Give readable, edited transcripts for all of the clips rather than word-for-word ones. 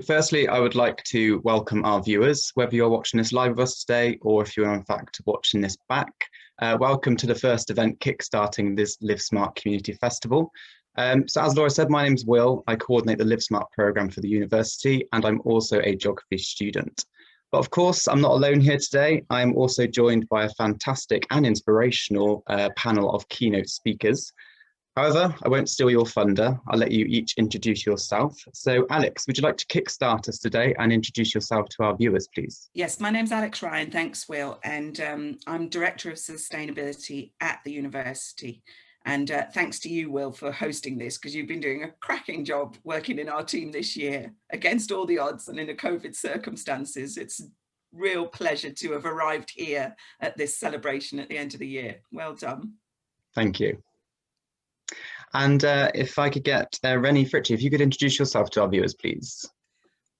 Firstly, I would like to welcome our viewers, whether you're watching this live with us today or if you're in fact watching this back. Welcome to the first event kickstarting this Live Smart Community Festival. So as Laura said, my name's Will. I coordinate the Live Smart programme for the university, and I'm also a geography student. But of course, I'm not alone here today. I'm also joined by a fantastic and inspirational panel of keynote speakers. However, I won't steal your thunder. I'll let you each introduce yourself. So Alex, would you like to kickstart us today and introduce yourself to our viewers, please? Yes, my name's Alex Ryan. Thanks, Will. And I'm Director of Sustainability at the university. And thanks to you, Will, for hosting this, because you've been doing a cracking job working in our team this year against all the odds and in a COVID circumstances. It's a real pleasure to have arrived here at this celebration at the end of the year. Well done. Thank you. And if I could get Rennie, Fritchie, if you could introduce yourself to our viewers, please.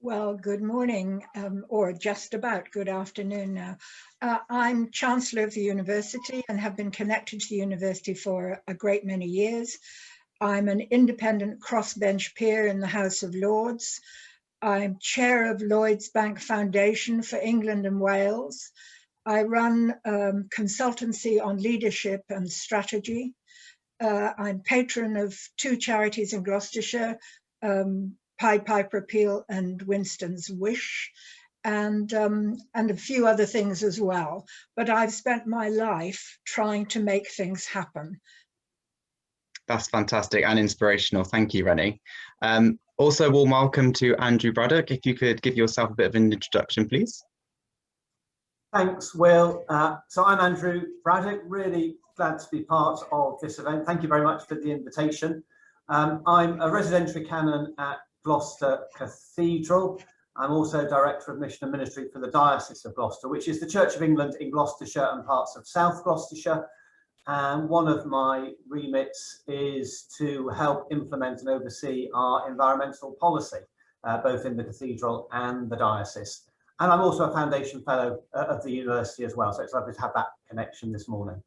Well, good morning, or just about good afternoon now. I'm Chancellor of the university and have been connected to the university for a great many years. I'm an Independent Crossbench Peer in the House of Lords. I'm Chair of Lloyds Bank Foundation for England and Wales. I run consultancy on leadership and strategy. I'm patron of two charities in Gloucestershire, Pied Piper Appeal and Winston's Wish, and a few other things as well. But I've spent my life trying to make things happen. That's fantastic and inspirational. Thank you, Rennie. Also, warm welcome to Andrew Braddock. If you could give yourself a bit of an introduction, please. Thanks, Will. So I'm Andrew Braddock, really glad to be part of this event. Thank you very much for the invitation. I'm a residentiary canon at Gloucester Cathedral. I'm also Director of Mission and Ministry for the Diocese of Gloucester, which is the Church of England in Gloucestershire and parts of South Gloucestershire. And one of my remits is to help implement and oversee our environmental policy, both in the cathedral and the diocese. And I'm also a Foundation Fellow of the university as well, so it's lovely to have that connection this morning.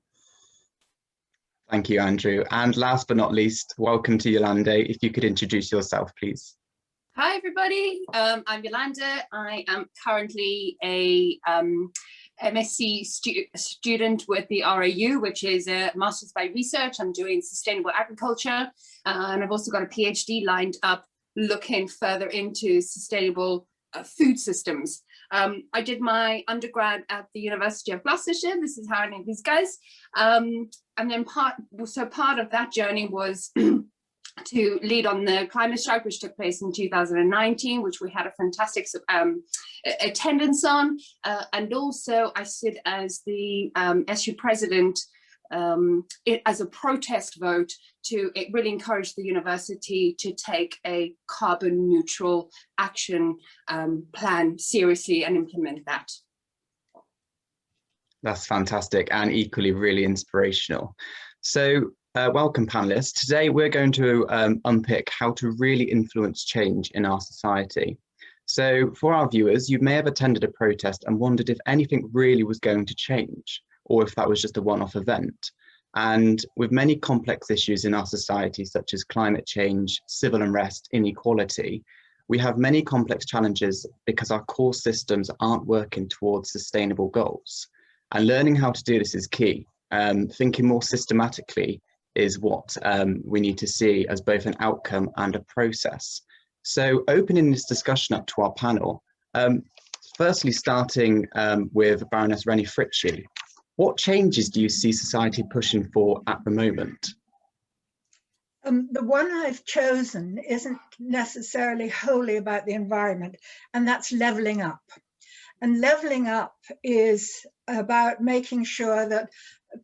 Thank you, Andrew. And last but not least, welcome to Yolande. If you could introduce yourself, please. Hi, everybody. I'm Yolanda. I am currently a MSc student with the RAU, which is a Master's by Research. I'm doing sustainable agriculture, and I've also got a PhD lined up looking further into sustainable food systems. I did my undergrad at the University of Gloucestershire. This is how I know these guys. And then part of that journey was to lead on the climate strike, which took place in 2019, which we had a fantastic attendance on. And also I sit as the SU president as a protest vote to really encourage the university to take a carbon neutral action plan seriously and implement that. That's fantastic and equally really inspirational. So welcome panelists. Today we're going to unpick how to really influence change in our society. So for our viewers, you may have attended a protest and wondered if anything really was going to change, or if that was just a one-off event. And with many complex issues in our society, such as climate change, civil unrest, inequality, we have many complex challenges because our core systems aren't working towards sustainable goals. And learning how to do this is key. Thinking more systematically is what we need to see as both an outcome and a process. So opening this discussion up to our panel, firstly starting with Baroness Rennie Fritchie, what changes do you see society pushing for at the moment? The one I've chosen isn't necessarily wholly about the environment, and that's levelling up. And levelling up is about making sure that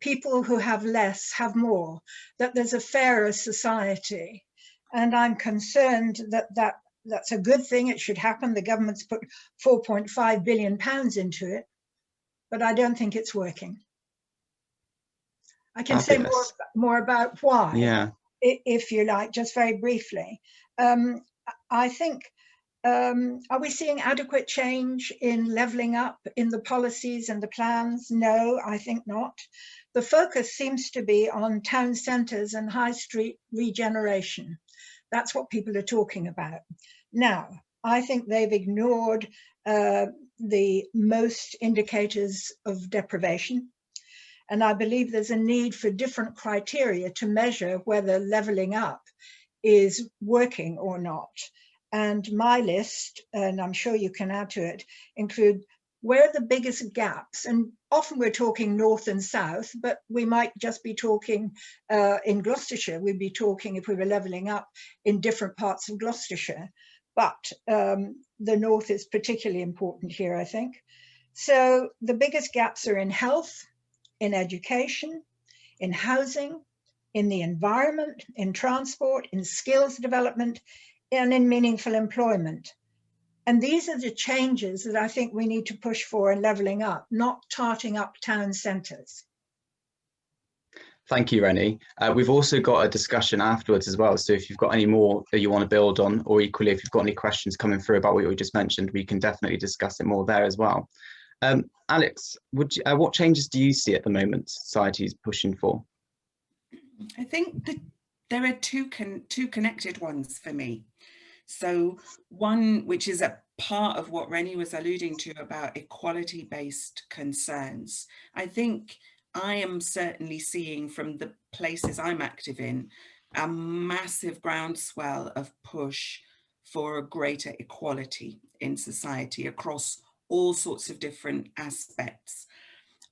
people who have less have more, that there's a fairer society. And I'm concerned that that's a good thing. It should happen. The government's put £4.5 billion into it, but I don't think it's working. I can say more about why, if you like, just very briefly. I think, are we seeing adequate change in levelling up in the policies and the plans? No, I think not. The focus seems to be on town centres and high street regeneration. That's what people are talking about. Now, I think they've ignored the most indicators of deprivation. And I believe there's a need for different criteria to measure whether levelling up is working or not. And my list, and I'm sure you can add to it, include where are the biggest gaps. And often we're talking north and south, but we might just be talking in Gloucestershire, we'd be talking, if we were levelling up, in different parts of Gloucestershire. But the north is particularly important here, I think. So the biggest gaps are in health, in education, in housing, in the environment, in transport, in skills development, and in meaningful employment. And these are the changes that I think we need to push for in levelling up, not tarting up town centres. Thank you, Rennie. We've also got a discussion afterwards as well. So if you've got any more that you want to build on, or equally, if you've got any questions coming through about what we just mentioned, we can definitely discuss it more there as well. Alex, what changes do you see at the moment society is pushing for? I think that there are two connected ones for me. So one, which is a part of what Rennie was alluding to about equality-based concerns. I think I am certainly seeing from the places I'm active in a massive groundswell of push for a greater equality in society across all sorts of different aspects.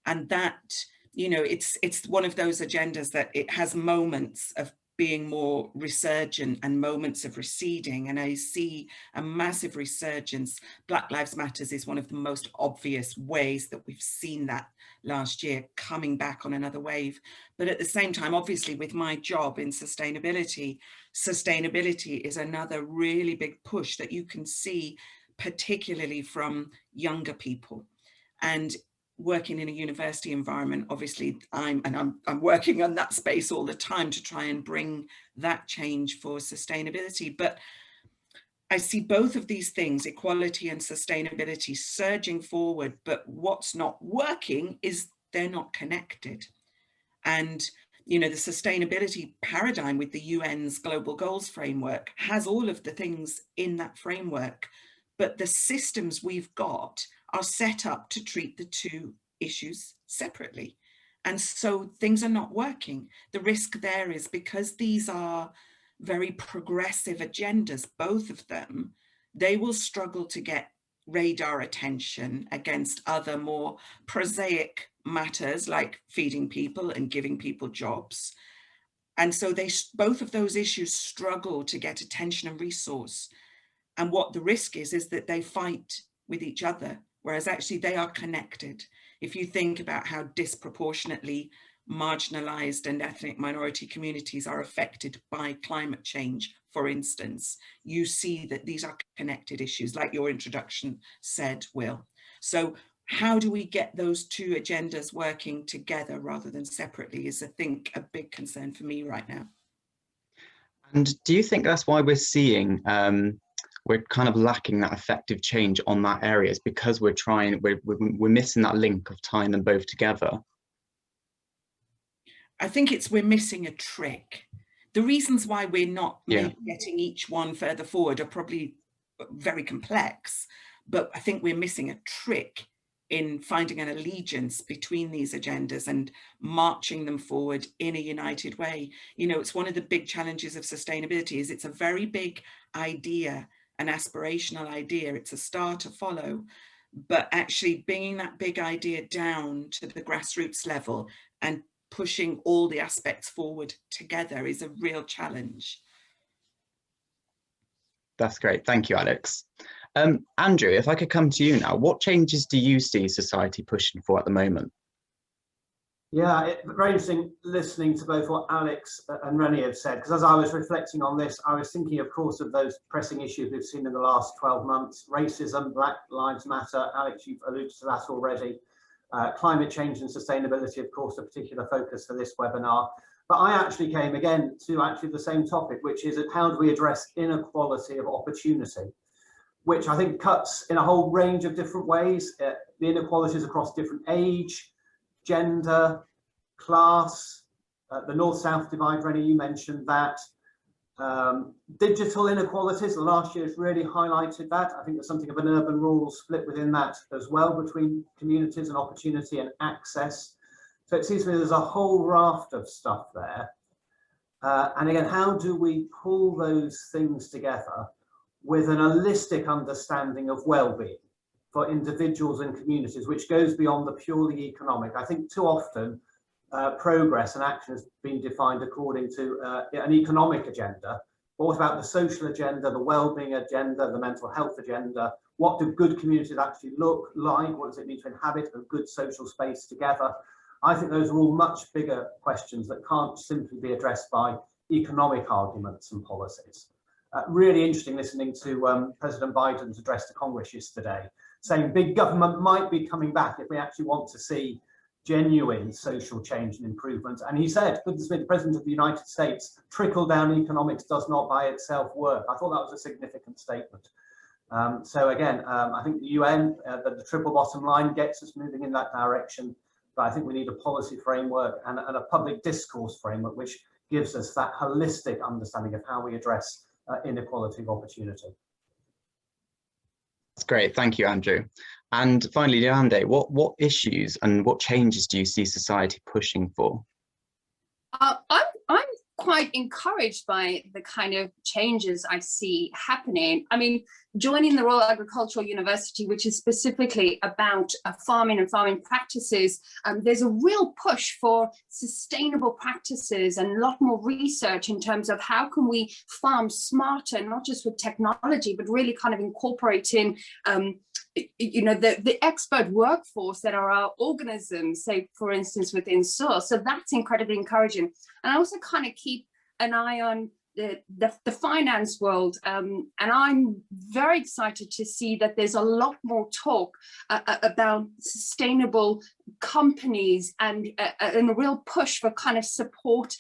And that, you know, it's one of those agendas that it has moments of being more resurgent and moments of receding. And I see a massive resurgence. Black Lives Matters is one of the most obvious ways that we've seen that last year, coming back on another wave. But at the same time, obviously with my job in sustainability is another really big push that you can see, particularly from younger people. And working in a university environment, obviously I'm working on that space all the time to try and bring that change for sustainability. But I see both of these things, equality and sustainability, surging forward, but what's not working is they're not connected. And you know, the sustainability paradigm with the UN's Global Goals framework has all of the things in that framework, but the systems we've got are set up to treat the two issues separately. And so things are not working. The risk there is because these are very progressive agendas, both of them, they will struggle to get radar attention against other more prosaic matters like feeding people and giving people jobs. And so both of those issues struggle to get attention and resource. And what the risk is that they fight with each other, whereas actually they are connected. If you think about how disproportionately marginalized and ethnic minority communities are affected by climate change, for instance, you see that these are connected issues, like your introduction said, Will. So how do we get those two agendas working together rather than separately is, I think, a big concern for me right now. And do you think that's why we're seeing we're kind of lacking that effective change on that area? Is because we're missing that link of tying them both together? I think we're missing a trick. The reasons why we're not maybe getting each one further forward are probably very complex, but I think we're missing a trick in finding an allegiance between these agendas and marching them forward in a united way. You know, it's one of the big challenges of sustainability is it's a very big idea, an aspirational idea. It's a star to follow, but actually bringing that big idea down to the grassroots level and pushing all the aspects forward together is a real challenge. That's great. Thank you, Alex. Andrew, if I could come to you now, what changes do you see society pushing for at the moment? Yeah, it's very interesting listening to both what Alex and Rennie have said, because as I was reflecting on this, I was thinking, of course, of those pressing issues we've seen in the last 12 months, racism, Black Lives Matter. Alex, you've alluded to that already. Climate change and sustainability, of course, a particular focus for this webinar. But I actually came again to the same topic, which is how do we address inequality of opportunity, which I think cuts in a whole range of different ways. The inequalities across different age, gender, class, the north-south divide, Rennie, you mentioned that, Digital inequalities, the last year has really highlighted that. I think there's something of an urban-rural split within that as well, between communities and opportunity and access. So it seems to me there's a whole raft of stuff there. And again, how do we pull those things together with an holistic understanding of well-being for individuals and communities, which goes beyond the purely economic? I think too often progress and action has been defined according to an economic agenda. But what about the social agenda, the well-being agenda, the mental health agenda? What do good communities actually look like? What does it mean to inhabit a good social space together? I think those are all much bigger questions that can't simply be addressed by economic arguments and policies. Really interesting listening to President Biden's address to Congress yesterday, saying big government might be coming back if we actually want to see genuine social change and improvement. And he said, goodness me, the President of the United States, trickle-down economics does not by itself work. I thought that was a significant statement. So again, I think the UN, the triple bottom line gets us moving in that direction. But I think we need a policy framework and a public discourse framework which gives us that holistic understanding of how we address inequality of opportunity. That's great, thank you, Andrew. And finally, Yolande, what issues and what changes do you see society pushing for? I'm quite encouraged by the kind of changes I see happening. I mean, joining the Royal Agricultural University, which is specifically about farming and farming practices, there's a real push for sustainable practices and a lot more research in terms of how can we farm smarter, not just with technology, but really kind of incorporating the expert workforce that are our organisms, say, for instance, within soil. So that's incredibly encouraging. And I also kind of keep an eye on the finance world. And I'm very excited to see that there's a lot more talk about sustainable companies and a real push for kind of support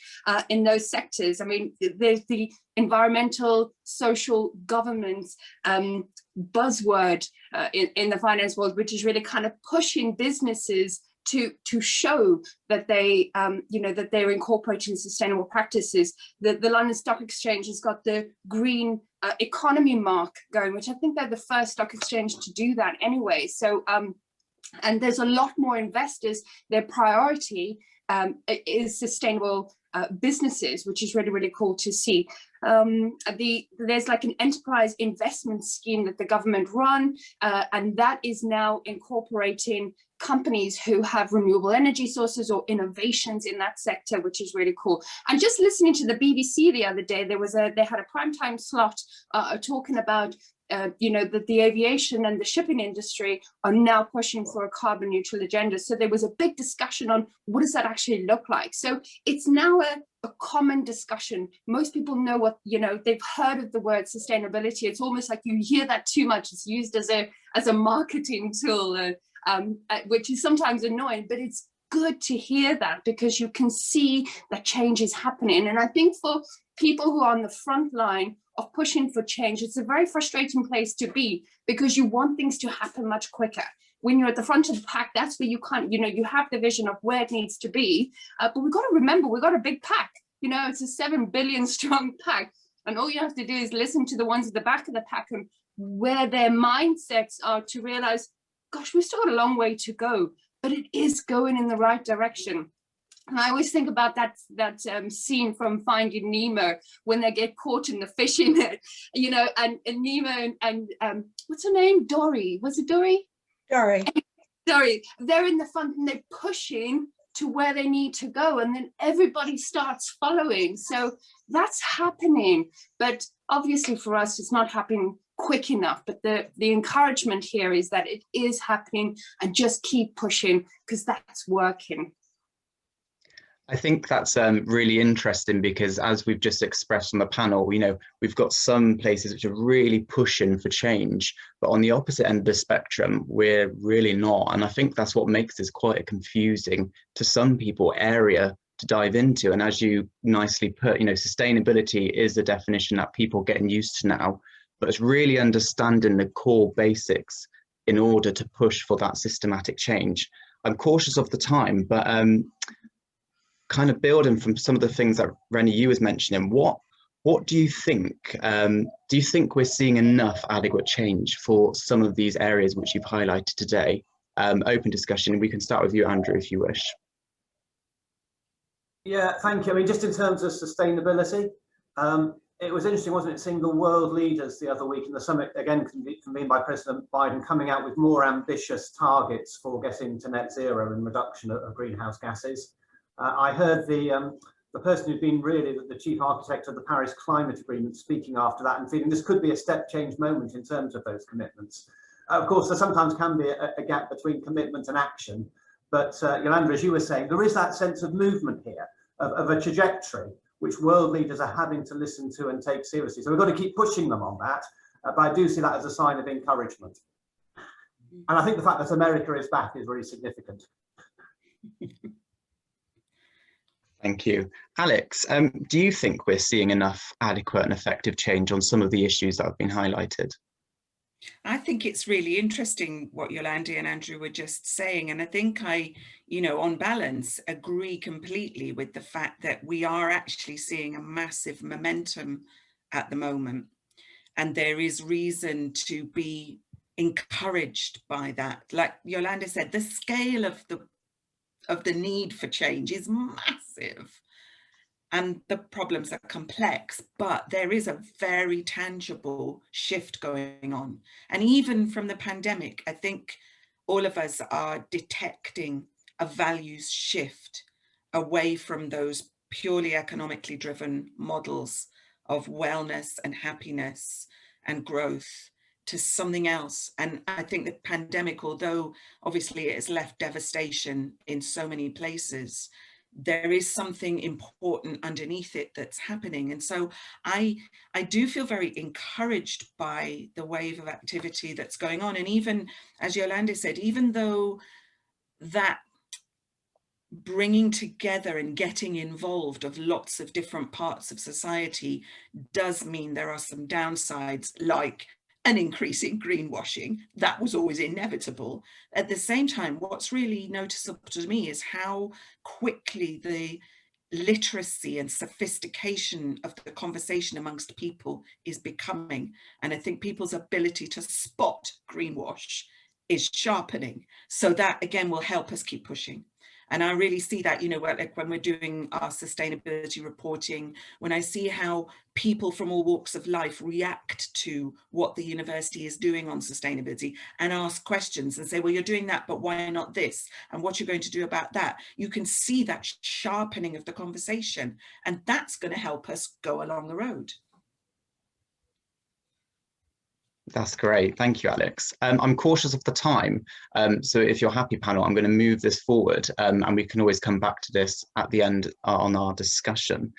in those sectors. I mean, there's the environmental, social governance buzzword in the finance world, which is really kind of pushing businesses to show that they, that they're incorporating sustainable practices. The London Stock Exchange has got the green economy mark going, which I think they're the first stock exchange to do that anyway. So, and there's a lot more investors, their priority is sustainable businesses, which is really, really cool to see. There's like an enterprise investment scheme that the government run, and that is now incorporating companies who have renewable energy sources or innovations in that sector, which is really cool. And just listening to the BBC the other day, they had a primetime slot talking about that the aviation and the shipping industry are now pushing for a carbon neutral agenda. So there was a big discussion on what does that actually look like. So it's now a common discussion. Most people know what, they've heard of the word sustainability. It's almost like you hear that too much. It's used as a marketing tool, which is sometimes annoying, but it's good to hear that because you can see that change is happening. And I think for people who are on the front line of pushing for change, it's a very frustrating place to be because you want things to happen much quicker. When you're at the front of the pack, that's where you can't, you have the vision of where it needs to be. But we've got to remember, we've got a big pack. It's a 7 billion strong pack. And all you have to do is listen to the ones at the back of the pack and where their mindsets are to realize, gosh, we've still got a long way to go, but it is going in the right direction. And I always think about that scene from Finding Nemo when they get caught in the fishing net, and Nemo and what's her name? Dory. Was it Dory? Dory. Dory. They're in the front and they're pushing to where they need to go, and then everybody starts following. So that's happening. But obviously for us, it's not happening quick enough. But the encouragement here is that it is happening and just keep pushing because that's working. I think that's really interesting because as we've just expressed on the panel, we've got some places which are really pushing for change, but on the opposite end of the spectrum, we're really not. And I think that's what makes this quite a confusing, to some people, area to dive into. And as you nicely put, sustainability is a definition that people are getting used to now, but it's really understanding the core basics in order to push for that systematic change. I'm cautious of the time, but kind of building from some of the things that Rennie, you was mentioning, what what do you think? Do you think we're seeing enough adequate change for some of these areas which you've highlighted today? Open discussion. We can start with you, Andrew, if you wish. Yeah, thank you. I mean, just in terms of sustainability, it was interesting, wasn't it, seeing the world leaders the other week in the summit, again convened by President Biden, coming out with more ambitious targets for getting to net zero and reduction of greenhouse gases. I heard the person who'd been really the chief architect of the Paris Climate Agreement speaking after that and feeling this could be a step change moment in terms of those commitments. Of course, there sometimes can be a gap between commitment and action, but Yolanda, as you were saying, there is that sense of movement here, of a trajectory which world leaders are having to listen to and take seriously. So we've got to keep pushing them on that, but I do see that as a sign of encouragement. And I think the fact that America is back is really significant. Thank you. Alex, do you think we're seeing enough adequate and effective change on some of the issues that have been highlighted? I think it's really interesting what Yolanda and Andrew were just saying. And I think I, on balance, agree completely with the fact that we are actually seeing a massive momentum at the moment. And there is reason to be encouraged by that. Like Yolanda said, the scale of the need for change is massive. And the problems are complex, but there is a very tangible shift going on. And even from the pandemic, I think all of us are detecting a values shift away from those purely economically driven models of wellness and happiness and growth to something else. And I think the pandemic, although obviously it has left devastation in so many places, there is something important underneath it that's happening. And so I do feel very encouraged by the wave of activity that's going on. And even, as Yolanda said, even though that bringing together and getting involved of lots of different parts of society does mean there are some downsides, like an increase in greenwashing. That was always inevitable. At the same time, what's really noticeable to me is how quickly the literacy and sophistication of the conversation amongst people is becoming. And I think people's ability to spot greenwash is sharpening. So that, again, will help us keep pushing. And I really see that, like when we're doing our sustainability reporting, when I see how people from all walks of life react to what the university is doing on sustainability and ask questions and say, well, you're doing that, but why not this? And what you're going to do about that? You can see that sharpening of the conversation, and that's going to help us go along the road. That's great. Thank you, Alex. I'm cautious of the time. So if you're happy, panel, I'm going to move this forward and we can always come back to this at the end on our discussion.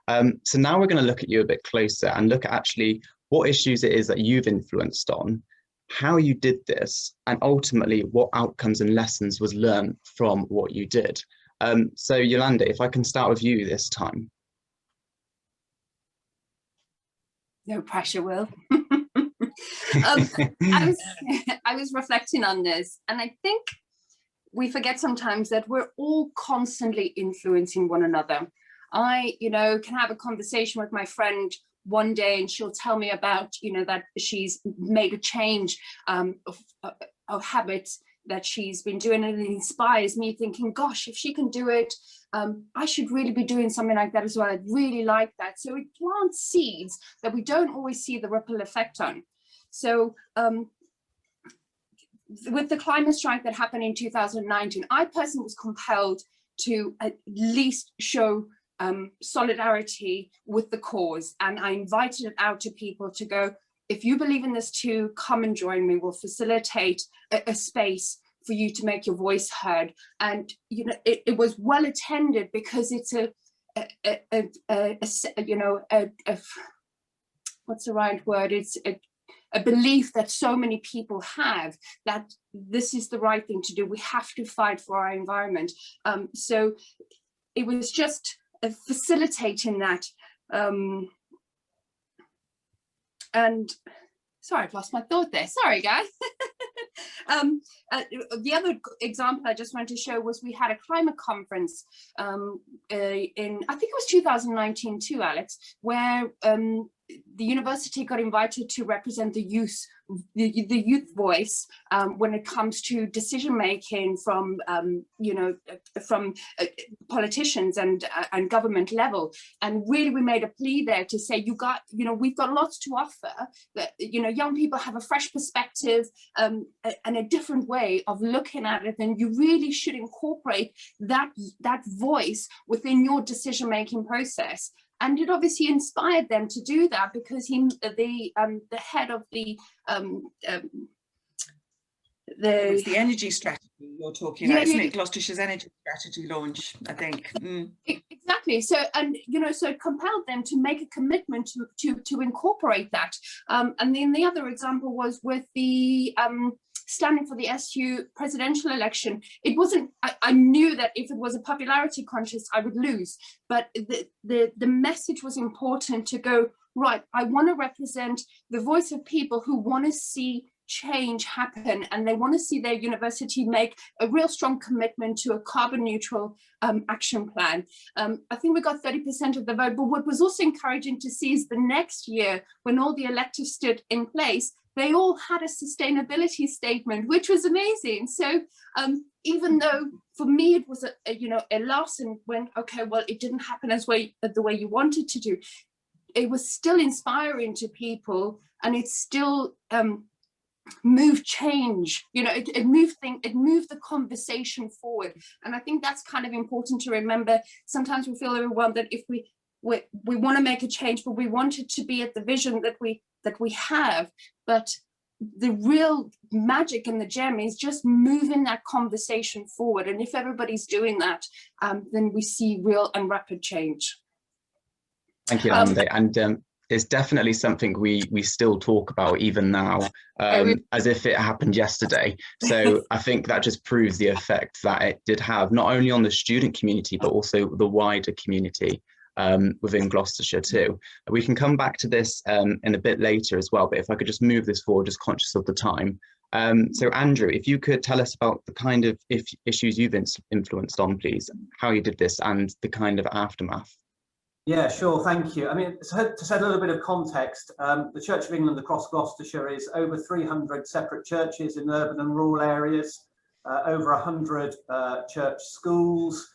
So now we're going to look at you a bit closer and look at actually what issues it is that you've influenced on, how you did this, and ultimately what outcomes and lessons was learned from what you did. So Yolanda, if I can start with you this time. No pressure, Will. I was reflecting on this, and I think we forget sometimes that we're all constantly influencing one another. I, can have a conversation with my friend one day and she'll tell me about, that she's made a change of habits that she's been doing, and it inspires me thinking, gosh, if she can do it, I should really be doing something like that as well. I'd really like that. So it plants seeds that we don't always see the ripple effect on. So with the climate strike that happened in 2019, I personally was compelled to at least show solidarity with the cause. And I invited it out to people to go, if you believe in this too, come and join me. We'll facilitate a space for you to make your voice heard. And, it was well attended because it's what's the right word? It's a belief that so many people have that this is the right thing to do. We have to fight for our environment. So it was just facilitating that. And sorry, I've lost my thought there. Sorry, guys. The other example I just wanted to show was we had a climate conference in, I think it was 2019 too, Alex, where the university got invited to represent the youth voice when it comes to decision making from from politicians and government level. And really we made a plea there to say, we've got lots to offer, that young people have a fresh perspective and a different way of looking at it, and you really should incorporate that voice within your decision making process. And it obviously inspired them to do that, because the head of the it's the energy strategy you're talking about, isn't it? Gloucestershire's energy strategy launch, I think. Exactly. So, so it compelled them to make a commitment to incorporate that. And then the other example was with the standing for the SU presidential election. It wasn't, I knew that if it was a popularity contest, I would lose. But the message was important to go, right, I want to represent the voice of people who want to see change happen, and they want to see their university make a real strong commitment to a carbon neutral action plan. I think we got 30% of the vote, but what was also encouraging to see is the next year, when all the electives stood in place, they all had a sustainability statement, which was amazing. So even though for me it was a loss, and when, okay, well, it didn't happen the way you wanted to do, it was still inspiring to people, and it still moved change. It moved the conversation forward. And I think that's kind of important to remember. Sometimes we feel overwhelmed that if we want to make a change, but we want it to be at the vision that we have. But the real magic and the gem is just moving that conversation forward. And if everybody's doing that, then we see real and rapid change. Thank you, Andy. And it's definitely something we still talk about even now, as if it happened yesterday. So I think that just proves the effect that it did have, not only on the student community, but also the wider community within Gloucestershire too. We can come back to this in a bit later as well, but if I could just move this forward, just conscious of the time. So Andrew, if you could tell us about the kind of issues you've influenced on, please, how you did this and the kind of aftermath. Yeah, sure, thank you. I mean, to set a little bit of context, the Church of England across Gloucestershire is over 300 separate churches in urban and rural areas, over 100 church schools,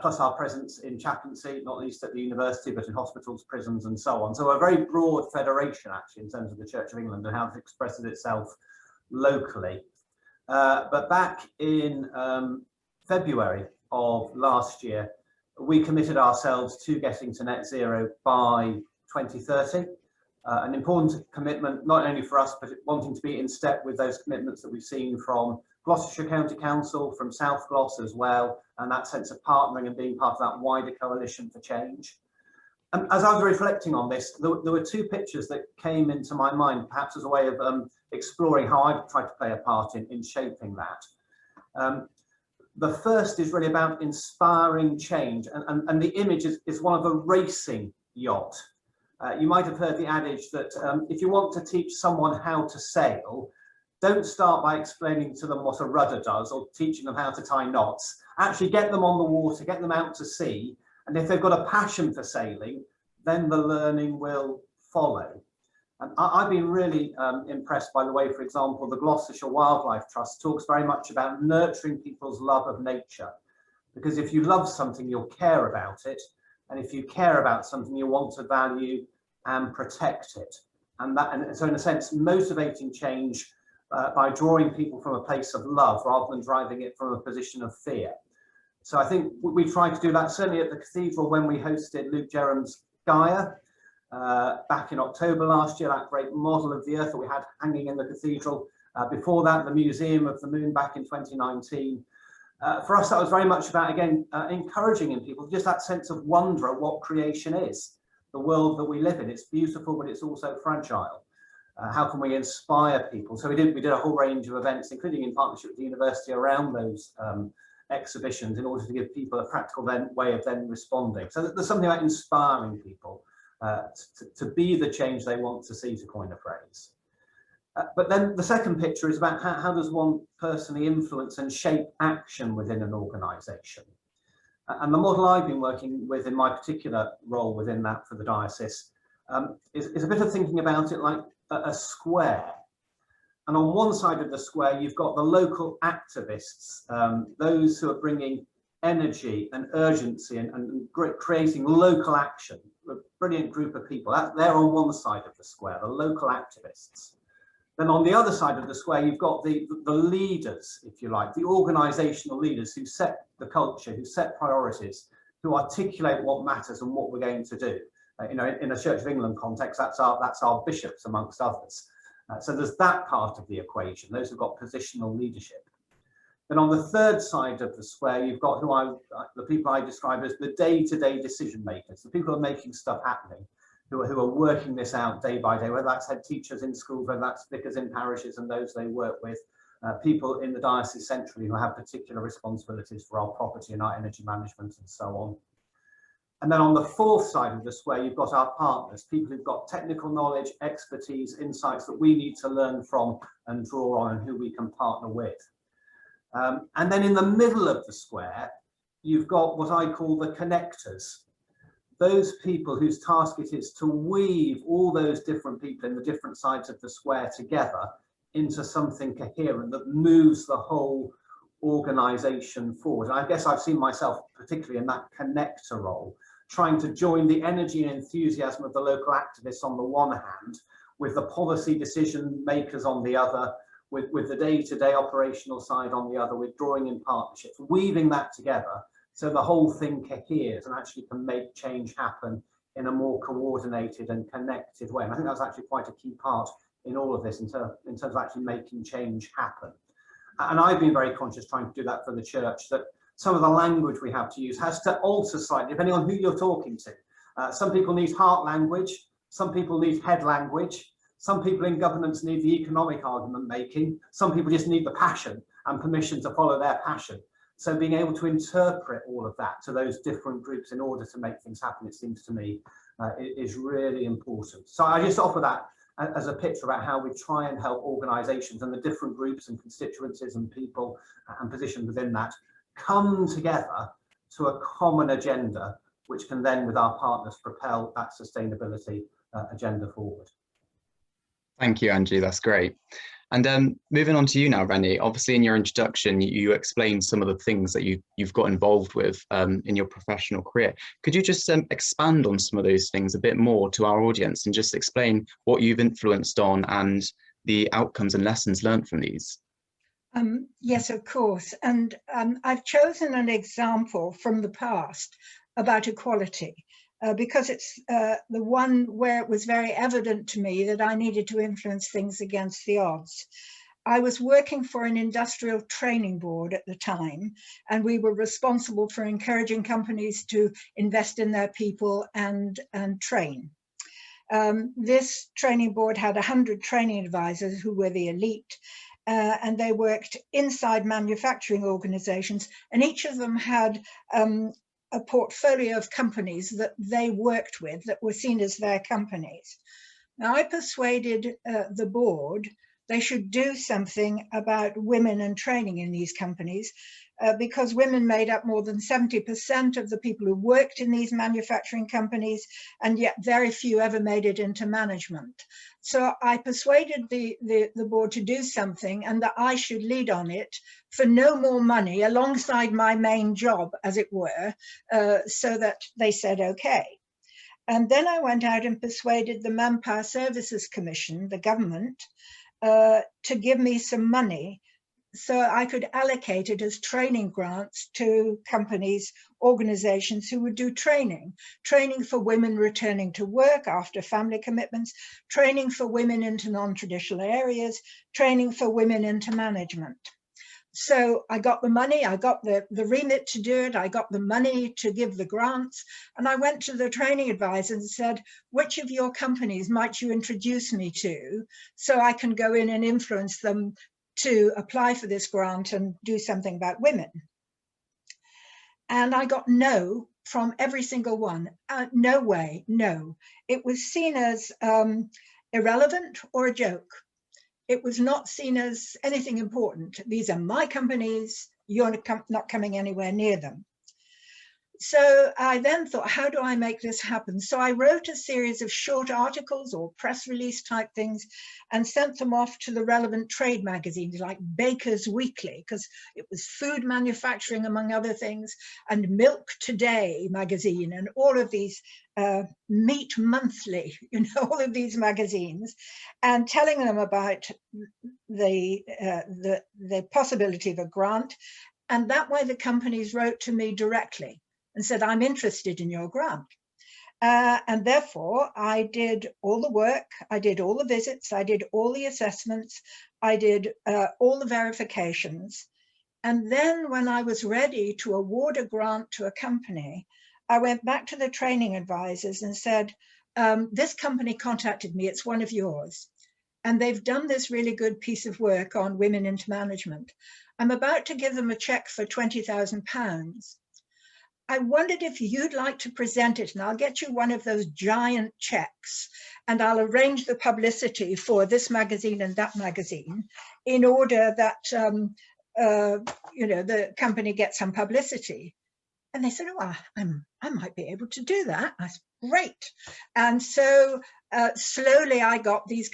plus our presence in chaplaincy, not least at the university, but in hospitals, prisons and so on. So a very broad federation, actually, in terms of the Church of England and how it expresses itself locally. But back in February of last year, we committed ourselves to getting to net zero by 2030. An important commitment, not only for us, but wanting to be in step with those commitments that we've seen from Gloucestershire County Council, from South Gloss as well, and that sense of partnering and being part of that wider coalition for change. As I was reflecting on this, there were two pictures that came into my mind, perhaps as a way of exploring how I've tried to play a part in shaping that. The first is really about inspiring change, and the image is one of a racing yacht. You might have heard the adage that if you want to teach someone how to sail, don't start by explaining to them what a rudder does or teaching them how to tie knots. Actually get them on the water, get them out to sea, and if they've got a passion for sailing, then the learning will follow. And I've been really impressed by the way, for example, the Gloucestershire Wildlife Trust talks very much about nurturing people's love of nature. Because if you love something, you'll care about it. And if you care about something, you want to value and protect it. And so in a sense, motivating change by drawing people from a place of love rather than driving it from a position of fear. So I think we tried to do that certainly at the cathedral when we hosted Luke Jerram's Gaia. Back in October last year, that great model of the earth that we had hanging in the cathedral. Before that, the Museum of the Moon back in 2019. For us, that was very much about, again, encouraging in people just that sense of wonder at what creation is, the world that we live in. It's beautiful, but it's also fragile. How can we inspire people? So we did a whole range of events, including in partnership with the university, around those exhibitions in order to give people a practical way of then responding. So there's something about inspiring people to be the change they want to see, to coin a phrase. But then the second picture is about how does one personally influence and shape action within an organisation. And the model I've been working with in my particular role within that for the diocese is a bit of thinking about it like a square. And on one side of the square, you've got the local activists, those who are bringing energy and urgency and creating local action, a brilliant group of people. They're on one side of the square, the local activists. Then on the other side of the square, you've got the leaders, if you like, the organisational leaders who set the culture, who set priorities, who articulate what matters and what we're going to do. You know, in a Church of England context, that's our bishops, amongst others. So there's that part of the equation, those who've got positional leadership. Then on the third side of the square, you've got the people I describe as the day-to-day decision makers, the people who are making stuff happening, who are working this out day by day, whether that's head teachers in schools, whether that's vicars in parishes and those they work with, people in the diocese centrally who have particular responsibilities for our property and our energy management and so on. And then on the fourth side of the square, you've got our partners, people who've got technical knowledge, expertise, insights that we need to learn from and draw on and who we can partner with. And then in the middle of the square, you've got what I call the connectors. Those people whose task it is to weave all those different people in the different sides of the square together into something coherent that moves the whole organisation forward. And I guess I've seen myself particularly in that connector role, trying to join the energy and enthusiasm of the local activists on the one hand, with the policy decision makers on the other, with the day-to-day operational side on the other, with drawing in partnerships, weaving that together so the whole thing coheres and actually can make change happen in a more coordinated and connected way. And I think that's actually quite a key part in all of this in terms of actually making change happen. And I've been very conscious trying to do that for the church, that some of the language we have to use has to alter slightly depending on who you're talking to. Some people need heart language, some people need head language, some people in governance need the economic argument making, some people just need the passion and permission to follow their passion. So being able to interpret all of that to those different groups in order to make things happen, it seems to me, is really important. So I just offer that as a picture about how we try and help organisations and the different groups and constituencies and people and positions within that come together to a common agenda, which can then, with our partners, propel that sustainability agenda forward. Thank you, Andrew. That's great. And moving on to you now, Rennie. Obviously, in your introduction, you explained some of the things that you've got involved with in your professional career. Could you just expand on some of those things a bit more to our audience and just explain what you've influenced on and the outcomes and lessons learned from these? Yes, of course. And I've chosen an example from the past about equality. Because it's the one where it was very evident to me that I needed to influence things against the odds. I was working for an industrial training board at the time, and we were responsible for encouraging companies to invest in their people and train. This training board had 100 training advisors who were the elite, and they worked inside manufacturing organizations, and each of them had a portfolio of companies that they worked with that were seen as their companies. Now, I persuaded the board they should do something about women and training in these companies because women made up more than 70% of the people who worked in these manufacturing companies, and yet very few ever made it into management. So I persuaded the board to do something and that I should lead on it for no more money alongside my main job, as it were, so that they said, okay. And then I went out and persuaded the Manpower Services Commission, the government, to give me some money so I could allocate it as training grants to companies, organizations who would do training for women returning to work after family commitments, training for women into non-traditional areas, training for women into management. So I got the money, I got the remit to do it, I got the money to give the grants, and I went to the training advisor and said, which of your companies might you introduce me to so I can go in and influence them to apply for this grant and do something about women? And I got no from every single one. No way, no. It was seen as irrelevant or a joke. it was not seen as anything important. These are my companies, you're not coming anywhere near them. So I then thought, how do I make this happen? So I wrote a series of short articles or press release type things and sent them off to the relevant trade magazines like Baker's Weekly, because it was food manufacturing, among other things, and Milk Today magazine, and all of these Meat Monthly, you know, all of these magazines, and telling them about the possibility of a grant. And that way the companies wrote to me directly and said, I'm interested in your grant. And therefore, I did all the work, I did all the visits, I did all the assessments, I did all the verifications. And then when I was ready to award a grant to a company, I went back to the training advisors and said, this company contacted me, it's one of yours. And they've done this really good piece of work on women into management. I'm about to give them a check for £20,000. I wondered if you'd like to present it, and I'll get you one of those giant checks, and I'll arrange the publicity for this magazine and that magazine in order that you know, the company gets some publicity. And they said, oh, I might be able to do that. I said, great. And so slowly I got these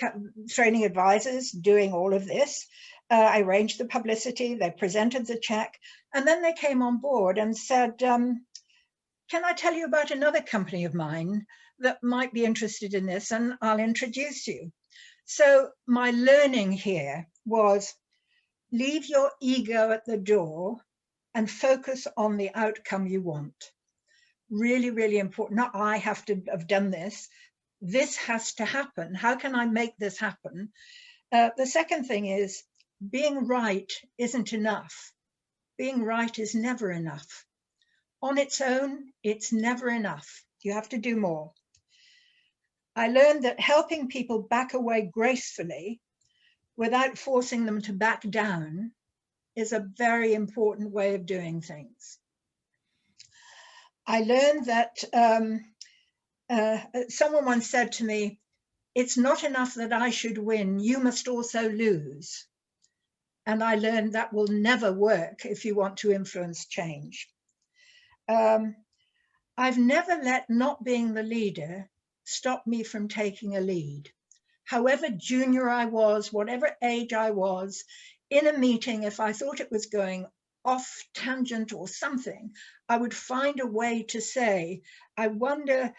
training advisors doing all of this. I arranged the publicity, they presented the check, and then they came on board and said, can I tell you about another company of mine that might be interested in this, and I'll introduce you. So my learning here was leave your ego at the door and focus on the outcome you want. Really, really important. Not I have to have done this. This has to happen. How can I make this happen? The second thing is being right isn't enough. Being right is never enough. On its own, it's never enough. You have to do more. I learned that helping people back away gracefully without forcing them to back down is a very important way of doing things. I learned that someone once said to me, it's not enough that I should win, you must also lose. And I learned that will never work if you want to influence change. I've never let not being the leader stop me from taking a lead. However junior I was, whatever age I was, in a meeting, if I thought it was going off tangent or something, I would find a way to say, I wonder,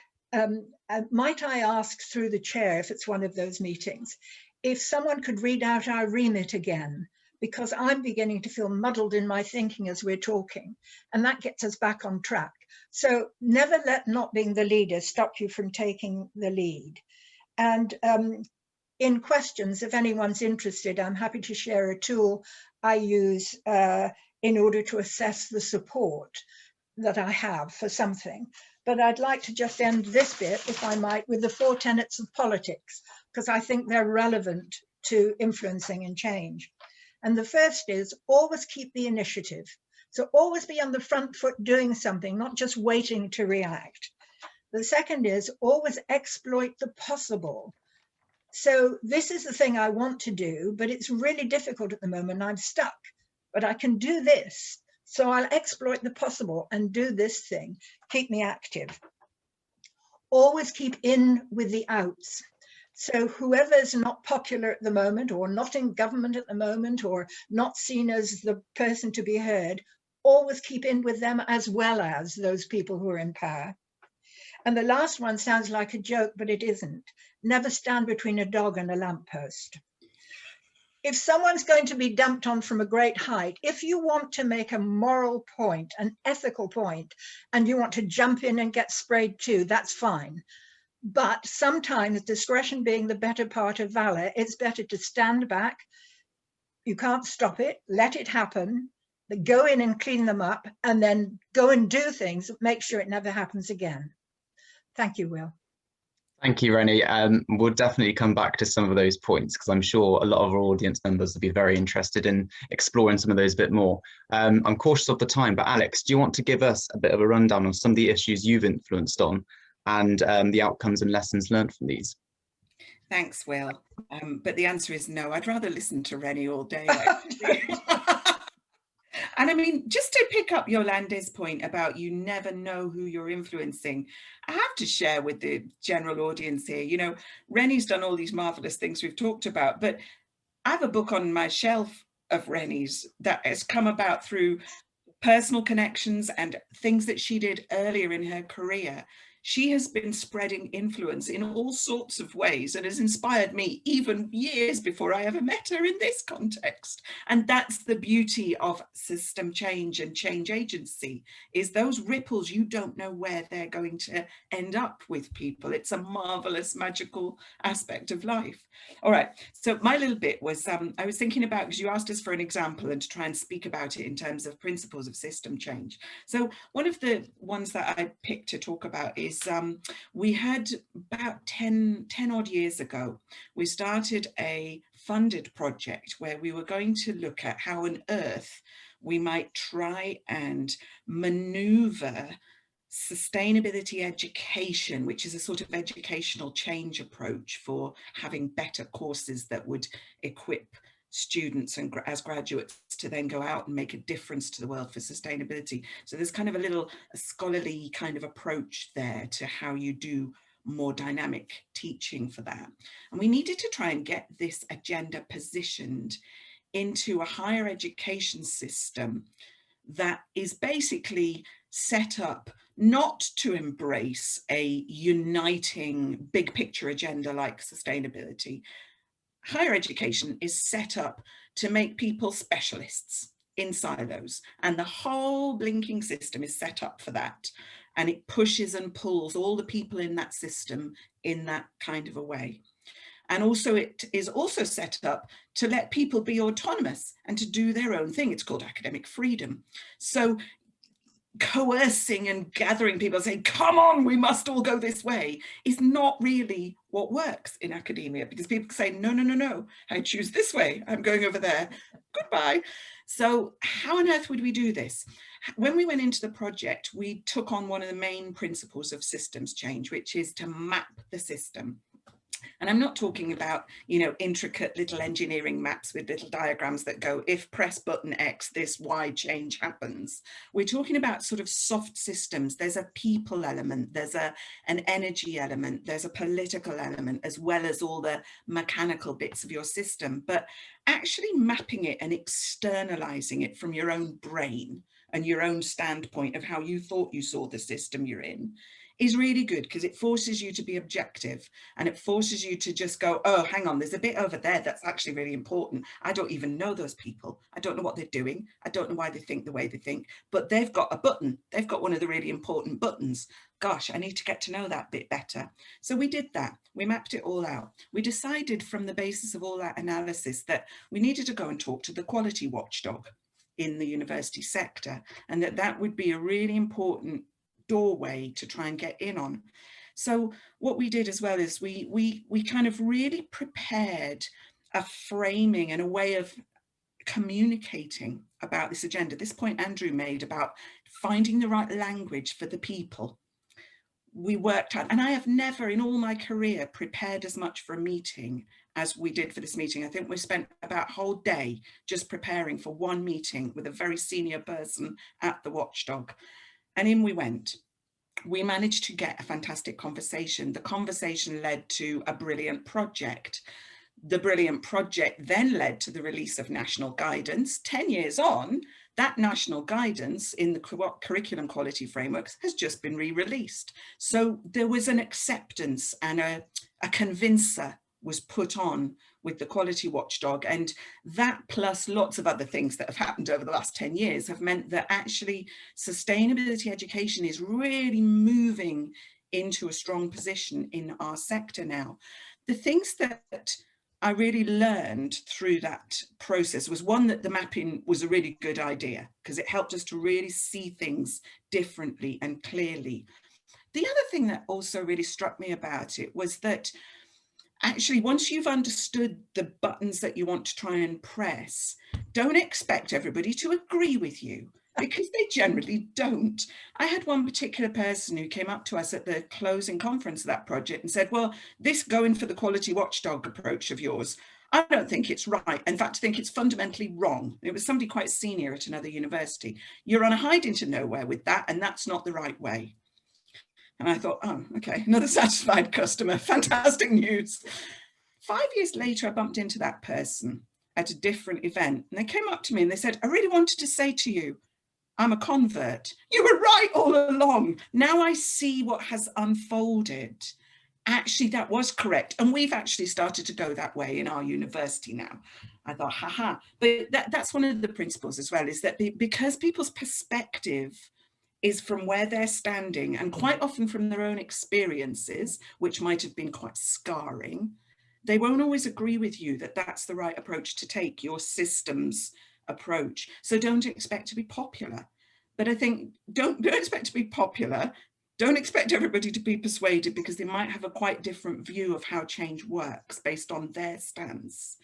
might I ask through the chair, if it's one of those meetings, if someone could read out our remit again, because I'm beginning to feel muddled in my thinking as we're talking, and that gets us back on track. So never let not being the leader stop you from taking the lead. And in questions, if anyone's interested, I'm happy to share a tool I use in order to assess the support that I have for something. But I'd like to just end this bit, if I might, with the 4 tenets of politics, because I think they're relevant to influencing and change. And the first is always keep the initiative. So always be on the front foot doing something, not just waiting to react. The second is always exploit the possible. So this is the thing I want to do, but it's really difficult at the moment. I'm stuck, but I can do this. So I'll exploit the possible and do this thing. Keep me active. Always keep in with the outs. So whoever's not popular at the moment, or not in government at the moment, or not seen as the person to be heard, always keep in with them as well as those people who are in power. And the last one sounds like a joke, but it isn't. Never stand between a dog and a lamppost. If someone's going to be dumped on from a great height, if you want to make a moral point, an ethical point, and you want to jump in and get sprayed too, that's fine. But sometimes, discretion being the better part of valor, it's better to stand back. You can't stop it, let it happen, go in and clean them up, and then go and do things, make sure it never happens again. Thank you, Will. Thank you, Rennie. We'll definitely come back to some of those points, because I'm sure a lot of our audience members will be very interested in exploring some of those a bit more. I'm cautious of the time, but Alex, do you want to give us a bit of a rundown on some of the issues you've influenced on and the outcomes and lessons learned from these? Thanks, Will. But the answer is no. I'd rather listen to Rennie all day. And I mean, just to pick up Yolanda's point about you never know who you're influencing, I have to share with the general audience here, you know, Rennie's done all these marvelous things we've talked about, but I have a book on my shelf of Rennie's that has come about through personal connections and things that she did earlier in her career. She has been spreading influence in all sorts of ways and has inspired me even years before I ever met her in this context. And that's the beauty of system change and change agency, is those ripples, you don't know where they're going to end up with people. It's a marvelous, magical aspect of life. All right, so my little bit was, I was thinking about, because you asked us for an example and to try and speak about it in terms of principles of system change. So one of the ones that I picked to talk about is we had about 10 odd years ago, we started a funded project where we were going to look at how on earth we might try and maneuver sustainability education, which is a sort of educational change approach for having better courses that would equip students and as graduates to then go out and make a difference to the world for sustainability. So there's kind of a scholarly kind of approach there to how you do more dynamic teaching for that. And we needed to try and get this agenda positioned into a higher education system that is basically set up not to embrace a uniting big picture agenda like sustainability. Higher education is set up to make people specialists in silos, and the whole blinking system is set up for that. And it pushes and pulls all the people in that system in that kind of a way. And also it is also set up to let people be autonomous and to do their own thing. It's called academic freedom. So coercing and gathering people saying, come on, we must all go this way, is not really what works in academia, because people say, no, no, no, no, I choose this way, I'm going over there, goodbye. So how on earth would we do this? When we went into the project, we took on one of the main principles of systems change, which is to map the system. And I'm not talking about, you know, intricate little engineering maps with little diagrams that go, if press button X, this Y change happens. We're talking about sort of soft systems. There's a people element, there's an energy element, there's a political element, as well as all the mechanical bits of your system. But actually mapping it and externalizing it from your own brain and your own standpoint of how you thought you saw the system you're in is really good, because it forces you to be objective, and it forces you to just go, oh, hang on, there's a bit over there that's actually really important. I don't even know those people. I don't know what they're doing. I don't know why they think the way they think, but they've got a button. They've got one of the really important buttons. Gosh, I need to get to know that bit better. So we did that. We mapped it all out. We decided from the basis of all that analysis that we needed to go and talk to the quality watchdog in the university sector, and that would be a really important doorway to try and get in on. So what we did as well is we kind of really prepared a framing and a way of communicating about this agenda. This point Andrew made about finding the right language for the people. We worked out, and I have never in all my career prepared as much for a meeting as we did for this meeting. I think we spent about a whole day just preparing for one meeting with a very senior person at the watchdog. And in we went. We managed to get a fantastic conversation. The conversation led to a brilliant project. The brilliant project then led to the release of national guidance. 10 years on, that national guidance in the curriculum quality frameworks has just been re-released. So there was an acceptance and a convincer was put on with the quality watchdog, and that plus lots of other things that have happened over the last 10 years have meant that actually sustainability education is really moving into a strong position in our sector now. The things that I really learned through that process was, one, that the mapping was a really good idea because it helped us to really see things differently and clearly. The other thing that also really struck me about it was that actually, once you've understood the buttons that you want to try and press, don't expect everybody to agree with you. because they generally don't. I had one particular person who came up to us at the closing conference of that project and said, well, this going for the quality watchdog approach of yours, I don't think it's right. In fact, I think it's fundamentally wrong. It was somebody quite senior at another university. You're on a hiding to nowhere with that, and that's not the right way. And I thought, oh, okay, another satisfied customer, fantastic news. 5 years later, I bumped into that person at a different event, and they came up to me and they said, I really wanted to say to you, I'm a convert. You were right all along. Now I see what has unfolded. Actually, that was correct. And we've actually started to go that way in our university now. I thought, haha. But that's one of the principles as well, is that because people's perspective is from where they're standing, and quite often from their own experiences, which might have been quite scarring, they won't always agree with you that that's the right approach to take, your systems approach. So don't expect to be popular. But I think don't expect to be popular. Don't expect everybody to be persuaded, because they might have a quite different view of how change works based on their stance.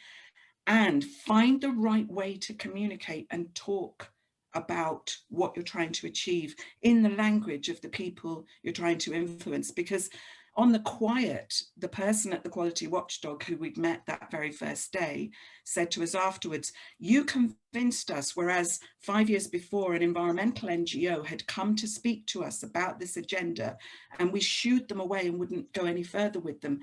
And find the right way to communicate and talk about what you're trying to achieve in the language of the people you're trying to influence. Because on the quiet, the person at the Quality Watchdog who we'd met that very first day said to us afterwards, you convinced us, whereas 5 years before an environmental NGO had come to speak to us about this agenda and we shooed them away and wouldn't go any further with them,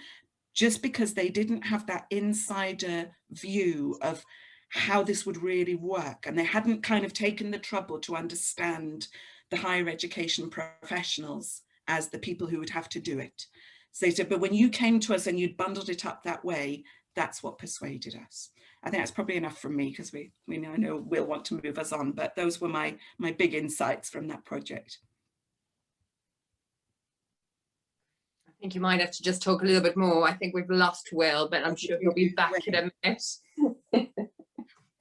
just because they didn't have that insider view of how this would really work. And they hadn't kind of taken the trouble to understand the higher education professionals as the people who would have to do it. So they said, but when you came to us and you'd bundled it up that way, that's what persuaded us. I think that's probably enough from me, because we know Will want to move us on, but those were my big insights from that project. I think you might have to just talk a little bit more. I think we've lost Will, but I'm sure he'll be back in a minute.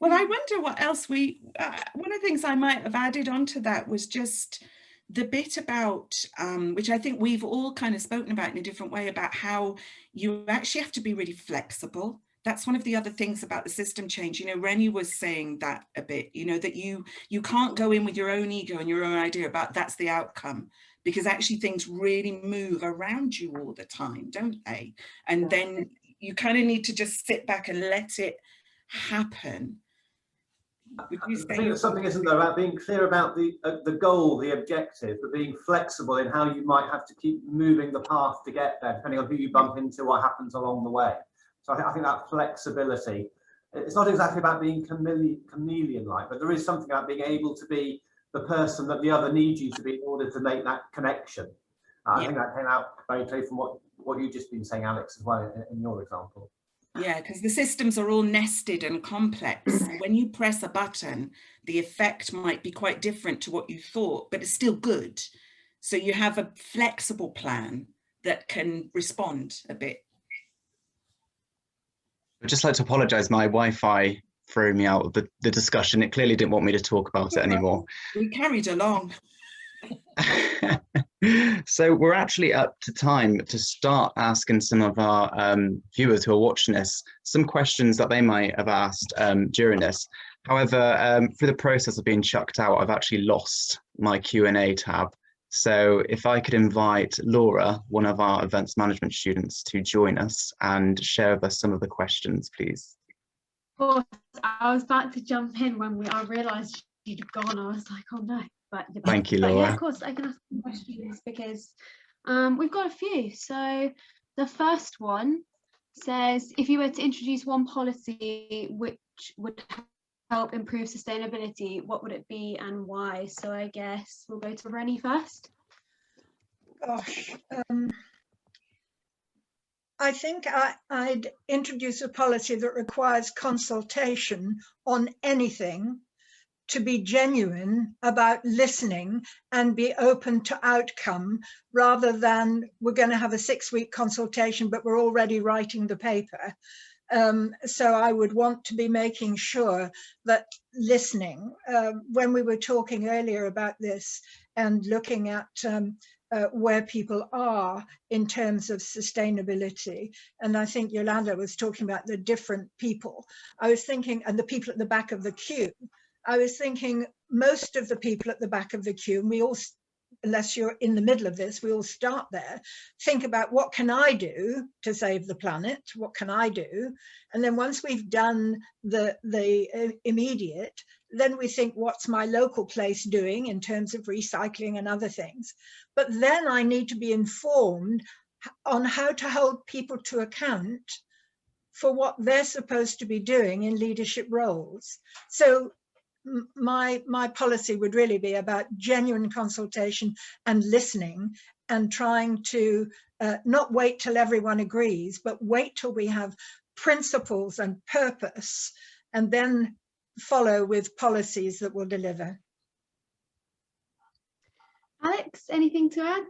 Well, I wonder what else one of the things I might have added onto that was just the bit about, which I think we've all kind of spoken about in a different way, about how you actually have to be really flexible. That's one of the other things about the system change. You know, Rennie was saying that a bit, you know, that you can't go in with your own ego and your own idea about that's the outcome, because actually things really move around you all the time, don't they? And then you kind of need to just sit back and let it happen. I think that something, isn't there, about being clear about the goal, the objective, but being flexible in how you might have to keep moving the path to get there, depending on who you bump into, what happens along the way. So I think that flexibility, it's not exactly about being chameleon-like, but there is something about being able to be the person that the other needs you to be in order to make that connection. I think that came out very clear from what you've just been saying, Alex, as well, in your example. Yeah, because the systems are all nested and complex. When you press a button, the effect might be quite different to what you thought, but it's still good. So you have a flexible plan that can respond a bit. I'd just like to apologise, my Wi-Fi threw me out of the discussion. It clearly didn't want me to talk about it anymore. We carried along. So we're actually up to time to start asking some of our viewers who are watching this some questions that they might have asked during this. However, through the process of being chucked out, I've actually lost my Q&A tab. So if I could invite Laura, one of our events management students, to join us and share with us some of the questions, please. Of course, I was about to jump in when I realised you'd gone. I was like, oh no. But thank you, Laura. Yeah, of course, I can ask some questions because we've got a few. So the first one says, if you were to introduce one policy which would help improve sustainability, what would it be and why? So I guess we'll go to Rennie first. Gosh, I think I'd introduce a policy that requires consultation on anything, to be genuine about listening and be open to outcome, rather than we're going to have a 6-week consultation, but we're already writing the paper. So I would want to be making sure that listening, when we were talking earlier about this and looking at where people are in terms of sustainability, and I think Yolanda was talking about the different people, I was thinking, and the people at the back of the queue, I was thinking most of the people at the back of the queue, and we all, unless you're in the middle of this, we all start there, think about what can I do to save the planet? What can I do? And then once we've done the immediate, then we think, what's my local place doing in terms of recycling and other things? But then I need to be informed on how to hold people to account for what they're supposed to be doing in leadership roles. So my policy would really be about genuine consultation and listening, and trying to not wait till everyone agrees, but wait till we have principles and purpose, and then follow with policies that will deliver. Alex, anything to add?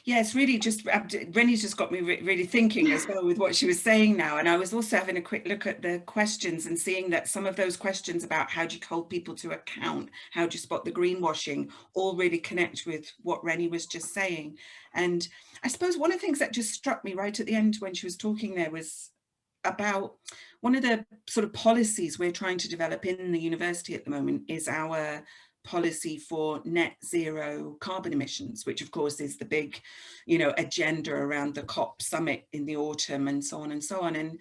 Yeah, it's really just, Rennie's just got me really thinking as well with what she was saying now. And I was also having a quick look at the questions and seeing that some of those questions about how do you hold people to account, how do you spot the greenwashing, all really connect with what Rennie was just saying. And I suppose one of the things that just struck me right at the end when she was talking there was about one of the sort of policies we're trying to develop in the university at the moment is our policy for net zero carbon emissions, which of course is the big, you know, agenda around the COP summit in the autumn and so on and so on. And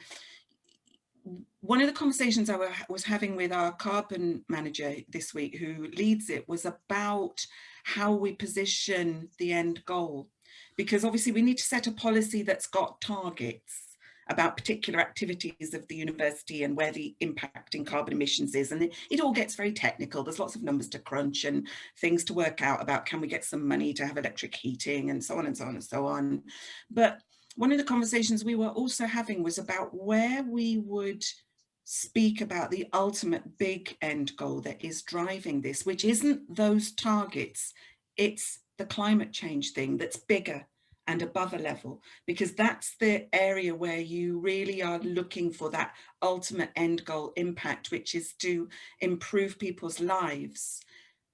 one of the conversations I was having with our carbon manager this week, who leads it, was about how we position the end goal, because obviously we need to set a policy that's got targets about particular activities of the university and where the impact in carbon emissions is. And it all gets very technical. There's lots of numbers to crunch and things to work out about, can we get some money to have electric heating and so on and so on and so on. But one of the conversations we were also having was about where we would speak about the ultimate big end goal that is driving this, which isn't those targets, it's the climate change thing that's bigger and above a level, because that's the area where you really are looking for that ultimate end goal impact, which is to improve people's lives,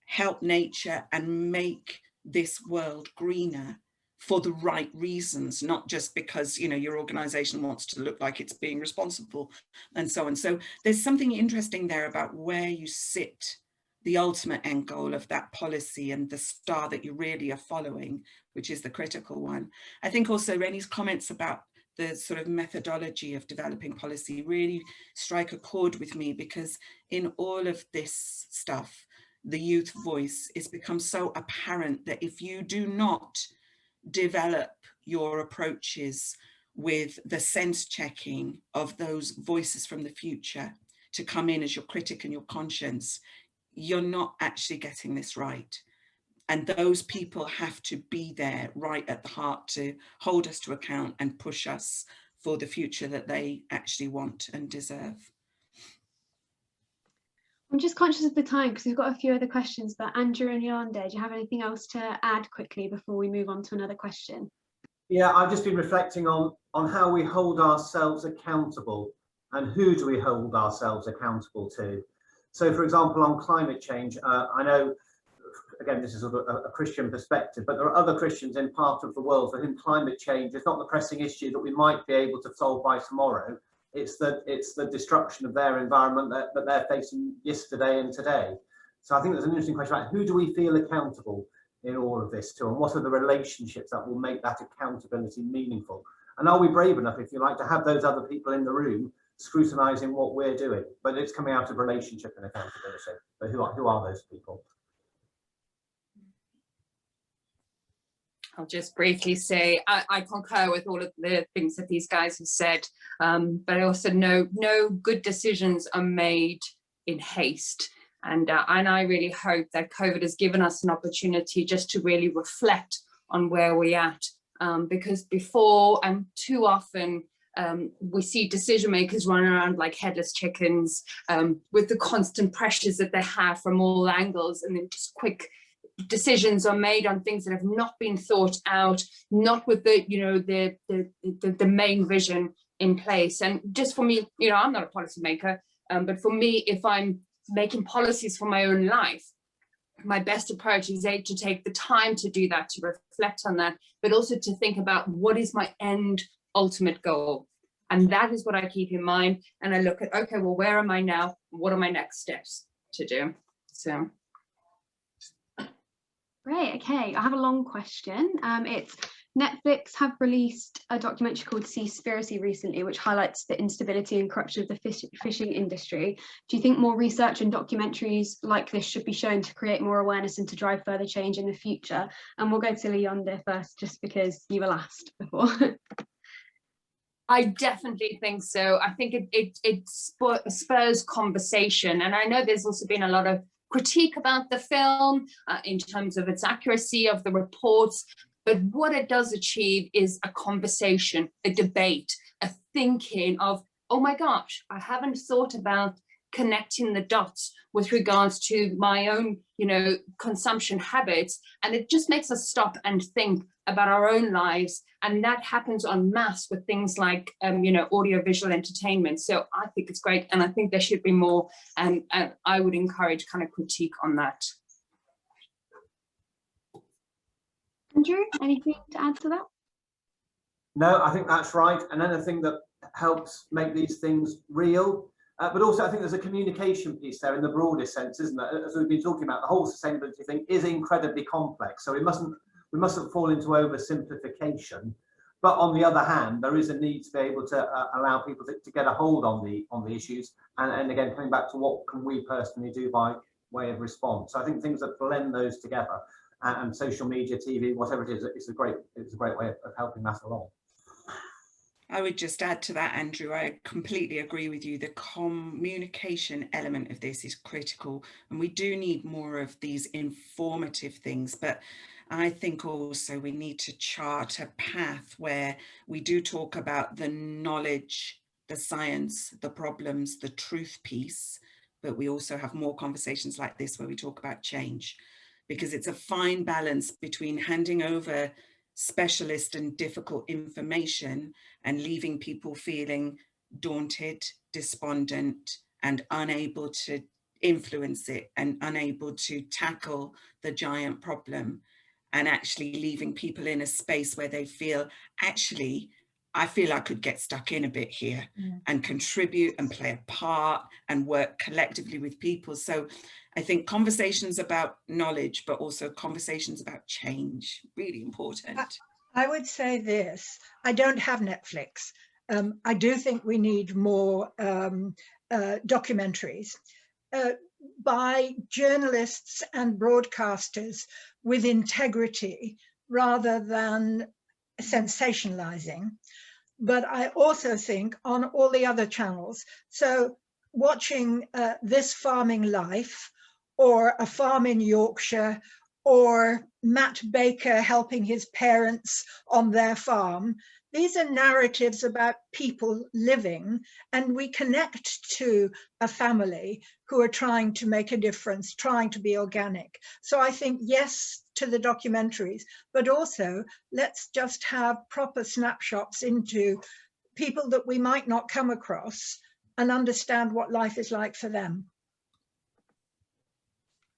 help nature, and make this world greener for the right reasons, not just because, you know, your organization wants to look like it's being responsible and so on. So there's something interesting there about where you sit the ultimate end goal of that policy and the star that you really are following, which is the critical one. I think also Rennie's comments about the sort of methodology of developing policy really strike a chord with me, because in all of this stuff, the youth voice has become so apparent that if you do not develop your approaches with the sense checking of those voices from the future to come in as your critic and your conscience, you're not actually getting this right. And those people have to be there right at the heart to hold us to account and push us for the future that they actually want and deserve. I'm just conscious of the time because we've got a few other questions, but Andrew and Yolanda, do you have anything else to add quickly before we move on to another question? Yeah, I've just been reflecting on how we hold ourselves accountable and who do we hold ourselves accountable to. So, for example, on climate change, I know, again, this is a Christian perspective, but there are other Christians in part of the world for whom climate change is not the pressing issue that we might be able to solve by tomorrow. It's the destruction of their environment that they're facing yesterday and today. So I think there's an interesting question about who do we feel accountable in all of this to, and what are the relationships that will make that accountability meaningful? And are we brave enough, if you like, to have those other people in the room scrutinising what we're doing? But it's coming out of relationship and accountability. But who are those people? I'll just briefly say I concur with all of the things that these guys have said, but I also know no good decisions are made in haste. And I really hope that COVID has given us an opportunity just to really reflect on where we're at, because before and too often we see decision makers run around like headless chickens with the constant pressures that they have from all angles, and then just quick decisions are made on things that have not been thought out, not with the, you know, the main vision in place. And just for me, you know, I'm not a policymaker, but for me, if I'm making policies for my own life, my best approach is to take the time to do that, to reflect on that, but also to think about what is my end ultimate goal. And that is what I keep in mind. And I look at, okay, well, where am I now? What are my next steps? to do. So. Great, okay, I have a long question. It's Netflix have released a documentary called Seaspiracy recently, which highlights the instability and corruption of the fishing industry. Do you think more research and documentaries like this should be shown to create more awareness and to drive further change in the future? And we'll go to Leonda first, just because you were last before. I definitely think so. I think it spurs conversation. And I know there's also been a lot of critique about the film in terms of its accuracy of the reports. But what it does achieve is a conversation, a debate, a thinking of, oh my gosh, I haven't thought about connecting the dots with regards to my own, consumption habits. And it just makes us stop and think about our own lives. And that happens en masse with things like, audiovisual entertainment. So I think it's great. And I think there should be more. And I would encourage kind of critique on that. Andrew, anything to add to that? No, I think that's right. And anything that helps make these things real. But also, I think there's a communication piece there in the broadest sense, isn't there? As we've been talking about, the whole sustainability thing is incredibly complex. So we mustn't fall into oversimplification. But on the other hand, there is a need to be able to allow people to get a hold on the issues. And again, coming back to what can we personally do by way of response. So I think things that blend those together. And social media, TV, whatever it is, it's a great way of helping that along. I would just add to that, Andrew, I completely agree with you. The communication element of this is critical, and we do need more of these informative things. But I think also we need to chart a path where we do talk about the knowledge, the science, the problems, the truth piece, but we also have more conversations like this where we talk about change. Because it's a fine balance between handing over specialist and difficult information and leaving people feeling daunted, despondent, and unable to influence it and unable to tackle the giant problem, and actually leaving people in a space where they feel, actually, I feel I could get stuck in a bit here and contribute and play a part and work collectively with people. So I think conversations about knowledge, but also conversations about change, really important. I would say this, I don't have Netflix. I do think we need more documentaries by journalists and broadcasters with integrity rather than sensationalizing. But I also think on all the other channels, so watching This Farming Life or A Farm in Yorkshire or Matt Baker helping his parents on their farm, these are narratives about people living, and we connect to a family who are trying to make a difference, trying to be organic. So I think yes to the documentaries, but also let's just have proper snapshots into people that we might not come across and understand what life is like for them.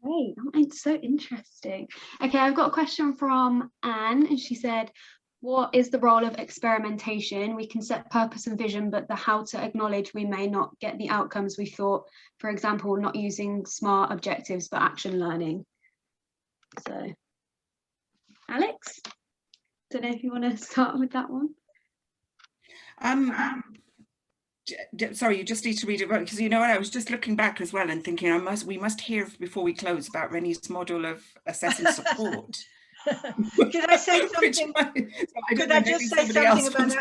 Great, it's so interesting. Okay, I've got a question from Anne, and she said, what is the role of experimentation? We can set purpose and vision, but the how to acknowledge we may not get the outcomes we thought. For example, not using SMART objectives, but action learning. So, Alex, don't know if you want to start with that one. Sorry, you just need to read it, because you know what, I was just looking back as well and thinking we must hear before we close about Rennie's model of assessing support. Could I say something? Could I just say something about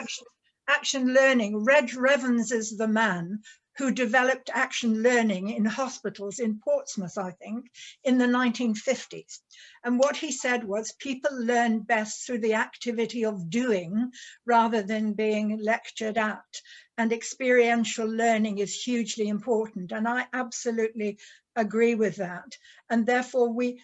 action learning? Reg Revens is the man who developed action learning in hospitals in Portsmouth, I think, in the 1950s. And what he said was people learn best through the activity of doing rather than being lectured at. And experiential learning is hugely important. And I absolutely agree with that. And therefore we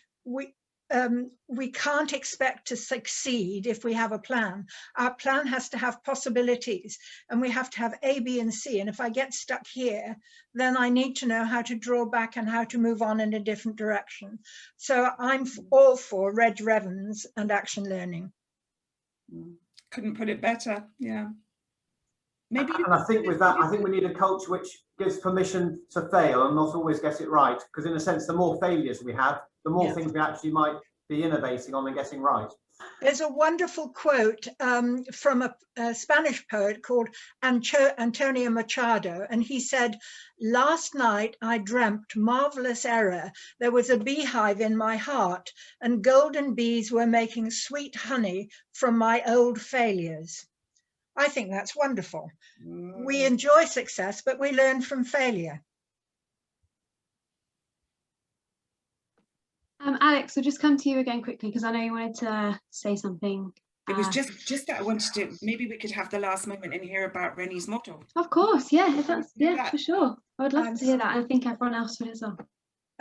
can't expect to succeed if we have a plan. Our plan has to have possibilities, and we have to have A, B, and C. And if I get stuck here, then I need to know how to draw back and how to move on in a different direction. So I'm all for Reg Revens and action learning. Couldn't put it better, yeah. Maybe. And I think with that, I think we need a culture which gives permission to fail and not always get it right. Because in a sense, the more failures we have, the more things we actually might be innovating on and getting right. There's a wonderful quote from a Spanish poet called Antonio Machado, and he said, "Last night I dreamt marvelous error. There was a beehive in my heart, and golden bees were making sweet honey from my old failures." I think that's wonderful. We enjoy success, but we learn from failure. Alex, we'll just come to you again quickly because I know you wanted to say something. It was just that I wanted to, maybe we could have the last moment and hear about Rennie's motto. Of course, yeah, if that's, Yeah. for sure. I would love to hear that. I think everyone else would as well.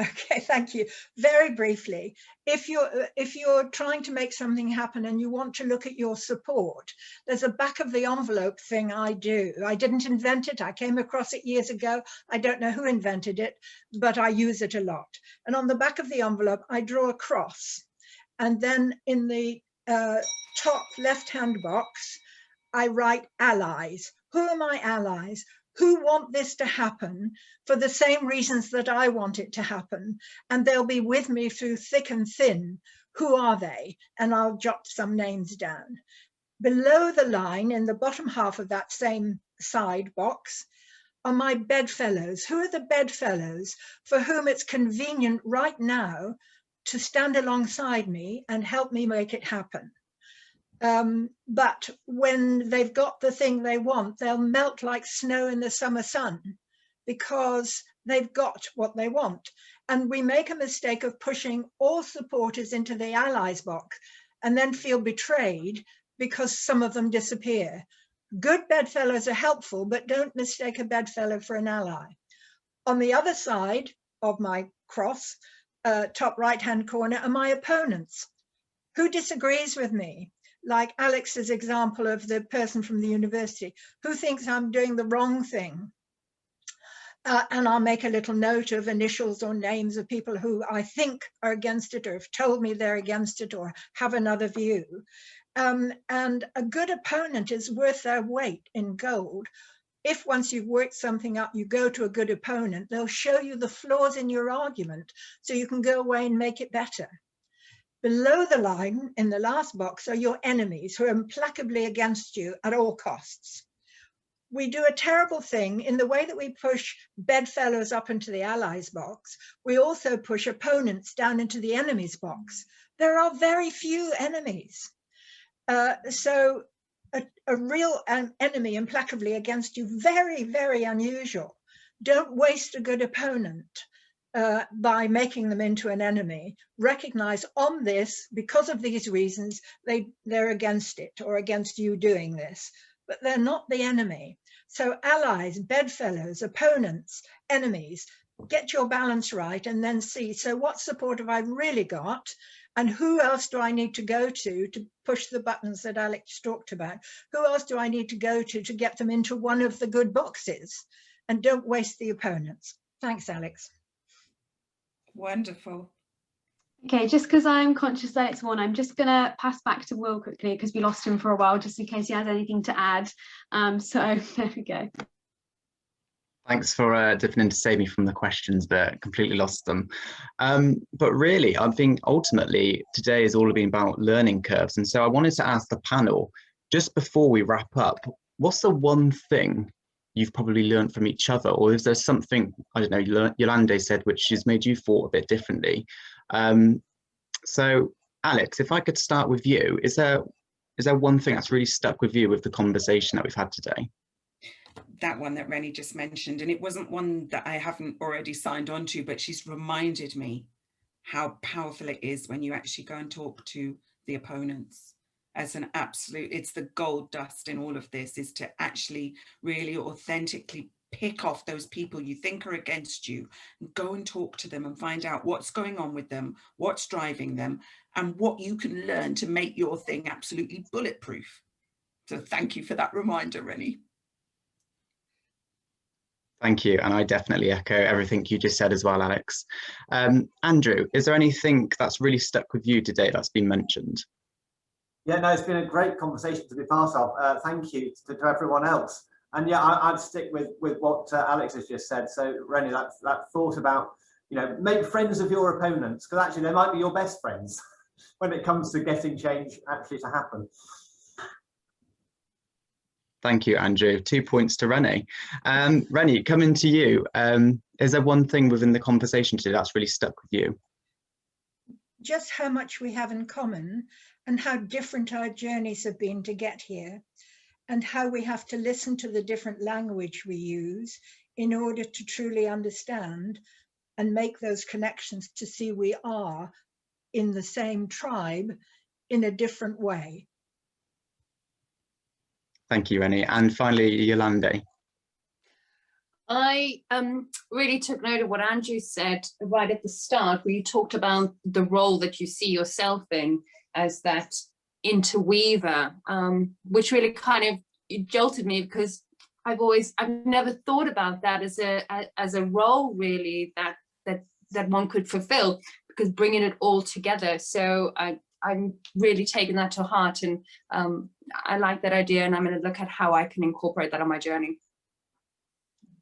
Okay, thank you. Very briefly, if you're trying to make something happen and you want to look at your support, there's a back of the envelope thing I do. I didn't invent it. I came across it years ago. I don't know who invented it, but I use it a lot. And on the back of the envelope, I draw a cross. And then in the top left-hand box, I write allies. Who are my allies? Who want this to happen for the same reasons that I want it to happen? And they'll be with me through thick and thin. Who are they? And I'll jot some names down. Below the line, in the bottom half of that same side box, are my bedfellows. Who are the bedfellows for whom it's convenient right now to stand alongside me and help me make it happen? But when they've got the thing they want, they'll melt like snow in the summer sun because they've got what they want. And we make a mistake of pushing all supporters into the allies box and then feel betrayed because some of them disappear. Good bedfellows are helpful, but don't mistake a bedfellow for an ally. On the other side of my cross, top right-hand corner, are my opponents. Who disagrees with me? Like Alex's example of the person from the university who thinks I'm doing the wrong thing. And I'll make a little note of initials or names of people who I think are against it or have told me they're against it or have another view. And a good opponent is worth their weight in gold. If once you've worked something up, you go to a good opponent, they'll show you the flaws in your argument so you can go away and make it better. Below the line, in the last box, are your enemies who are implacably against you at all costs. We do a terrible thing in the way that we push bedfellows up into the allies box. We also push opponents down into the enemies box. There are very few enemies. So a real enemy implacably against you, very, very unusual. Don't waste a good opponent. By making them into an enemy. Recognize on this, because of these reasons, they're against it or against you doing this, but they're not the enemy. So allies, bedfellows, opponents, enemies, get your balance right and then see, so what support have I really got? And who else do I need to go to push the buttons that Alex talked about? Who else do I need to go to get them into one of the good boxes? And don't waste the opponents. Thanks, Alex. Wonderful. Okay, just because I'm conscious that it's 1, I'm just going to pass back to Will quickly because we lost him for a while, just in case he has anything to add. So there we go. Thanks for dipping in to save me from the questions, but completely lost them. But really, I think ultimately today has all been about learning curves. And so I wanted to ask the panel, just before we wrap up, what's the one thing you've probably learned from each other, or is there something, I don't know, Yolande said, which has made you thought a bit differently? So Alex, if I could start with you, is there one thing that's really stuck with you with the conversation that we've had today? That one that Rennie just mentioned, and it wasn't one that I haven't already signed on to, but she's reminded me how powerful it is when you actually go and talk to the opponents. As an absolute, it's the gold dust in all of this, is to actually really authentically pick off those people you think are against you and go and talk to them and find out what's going on with them, what's driving them, and what you can learn to make your thing absolutely bulletproof. So thank you for that reminder, Rennie. Thank you, and I definitely echo everything you just said as well, Alex. Andrew, is there anything that's really stuck with you today that's been mentioned? Yeah, no, it's been a great conversation to be part of. Thank you to everyone else. And yeah, I'd stick with what Alex has just said. So Rennie, that thought about, you know, make friends of your opponents, because actually they might be your best friends when it comes to getting change actually to happen. Thank you, Andrew. 2 points to Rennie. Rennie, coming to you. Is there one thing within the conversation today that's really stuck with you? Just how much we have in common and how different our journeys have been to get here, and how we have to listen to the different language we use in order to truly understand and make those connections to see we are in the same tribe in a different way. Thank you, Rennie. And finally, Yolande. I really took note of what Andrew said right at the start, where you talked about the role that you see yourself in as that interweaver, which really kind of jolted me, because I've never thought about that as a role really that one could fulfill, because bringing it all together. So I'm really taking that to heart, and I like that idea, and I'm going to look at how I can incorporate that on my journey.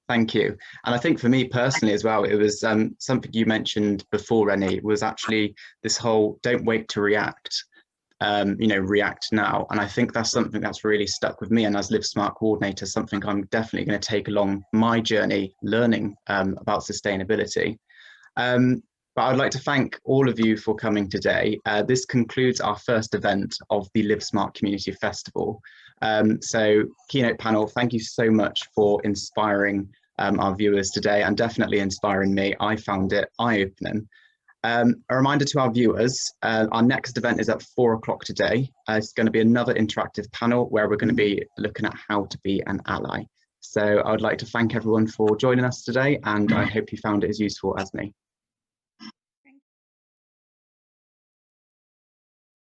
Thank you. And I think for me personally as well, it was something you mentioned before, Rennie, was actually this whole don't wait to react, you know, react now. And I think that's something that's really stuck with me. And as Live Smart coordinator, something I'm definitely going to take along my journey learning about sustainability. But I'd like to thank all of you for coming today. This concludes our first event of the Live Smart Community Festival. So Keynote panel, thank you so much for inspiring our viewers today, and definitely inspiring me. I found it eye-opening. A reminder to our viewers, our next event is at 4 o'clock today. It's going to be another interactive panel where we're going to be looking at how to be an ally. So I would like to thank everyone for joining us today, and I hope you found it as useful as me.